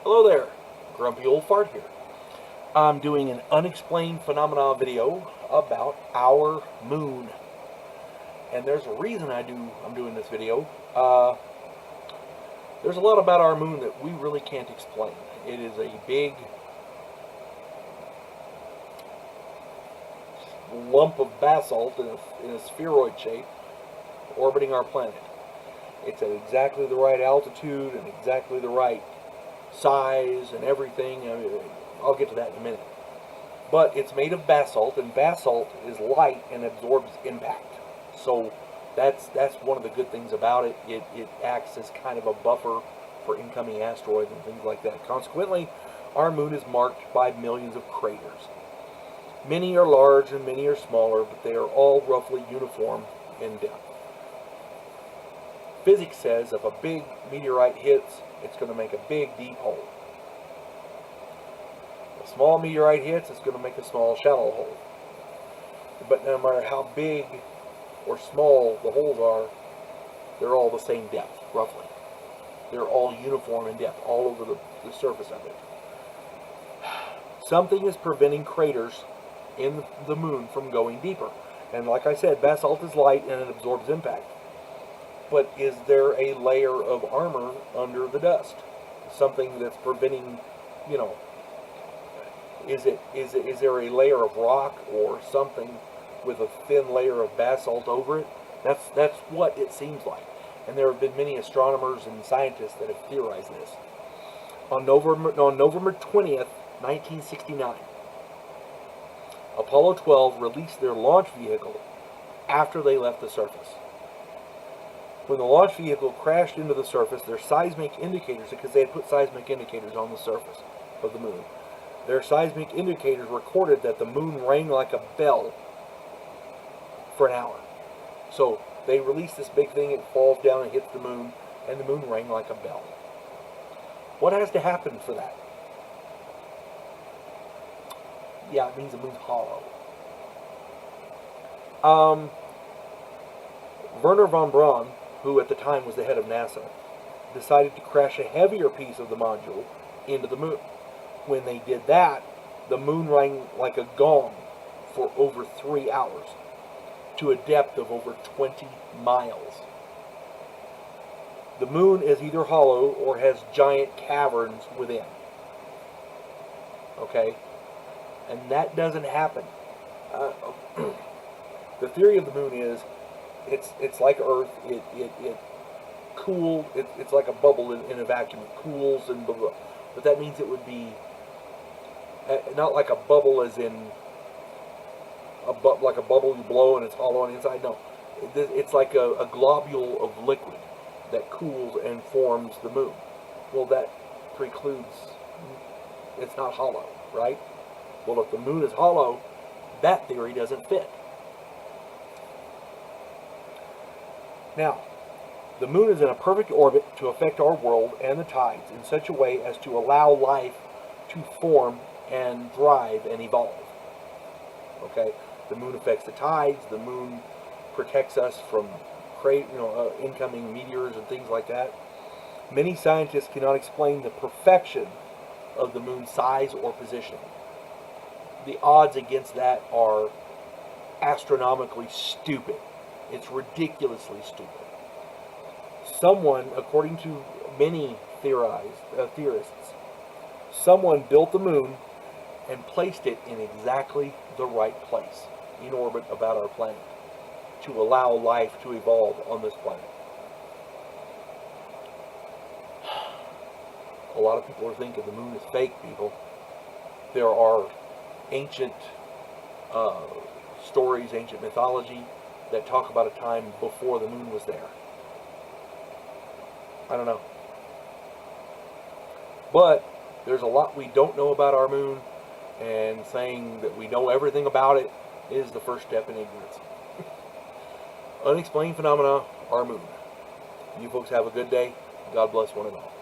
Hello there, Grumpy Old Fart here. I'm doing an unexplained phenomena video about our moon. And there's a reason I'm doing this video. There's a lot about our moon that we really can't explain. It is a big lump of basalt in a spheroid shape orbiting our planet. It's at exactly the right altitude and exactly the right size and everything. I'll get to that in a minute. But it's made of basalt, and basalt is light and absorbs impact. So that's one of the good things about it. It acts as kind of a buffer for incoming asteroids and things like that. Consequently, our moon is marked by millions of craters. Many are large and many are smaller, but they are all roughly uniform in depth. Physics says if a big meteorite hits, it's going to make a big deep hole. If a small meteorite hits, it's going to make a small shallow hole. But no matter how big or small the holes are, they're all the same depth, roughly. They're all uniform in depth, all over the surface of it. Something is preventing craters in the moon from going deeper. And like I said, basalt is light and it absorbs impact. But is there a layer of armor under the dust? Something that's preventing, is there a layer of rock or something with a thin layer of basalt over it? That's what it seems like. And there have been many astronomers and scientists that have theorized this. On November 20th, 1969, Apollo 12 released their launch vehicle after they left the surface. When the launch vehicle crashed into the surface, their seismic indicators, because they had put seismic indicators on the surface of the moon, their seismic indicators recorded that the moon rang like a bell for an hour. So they released this big thing, it falls down and hits the moon, and the moon rang like a bell. What has to happen for that? Yeah, it means the moon's hollow. Wernher von Braun, who at the time was the head of NASA, decided to crash a heavier piece of the module into the moon. When they did that, the moon rang like a gong for over 3 hours to a depth of over 20 miles. The moon is either hollow or has giant caverns within. Okay? And that doesn't happen. The theory of the moon is it's like Earth. It cools. It's like a bubble in a vacuum. It cools and blah, blah. But that means it would be not like a bubble as in like a bubble you blow and it's hollow on the inside. No, it's like a globule of liquid that cools and forms the moon. Well, that precludes it's not hollow, right? Well, if the moon is hollow, that theory doesn't fit. Now, the moon is in a perfect orbit to affect our world and the tides in such a way as to allow life to form and thrive and evolve. Okay? The moon affects the tides. The moon protects us from incoming meteors and things like that. Many scientists cannot explain the perfection of the moon's size or position. The odds against that are astronomically stupid. It's ridiculously stupid. Someone, according to many theorists, someone built the moon and placed it in exactly the right place in orbit about our planet to allow life to evolve on this planet. A lot of people are thinking the moon is fake, people. There are ancient stories, ancient mythology that talk about a time before the moon was there. I don't know. But there's a lot we don't know about our moon, and saying that we know everything about it is the first step in ignorance. Unexplained phenomena, our moon. You folks have a good day. God bless one and all.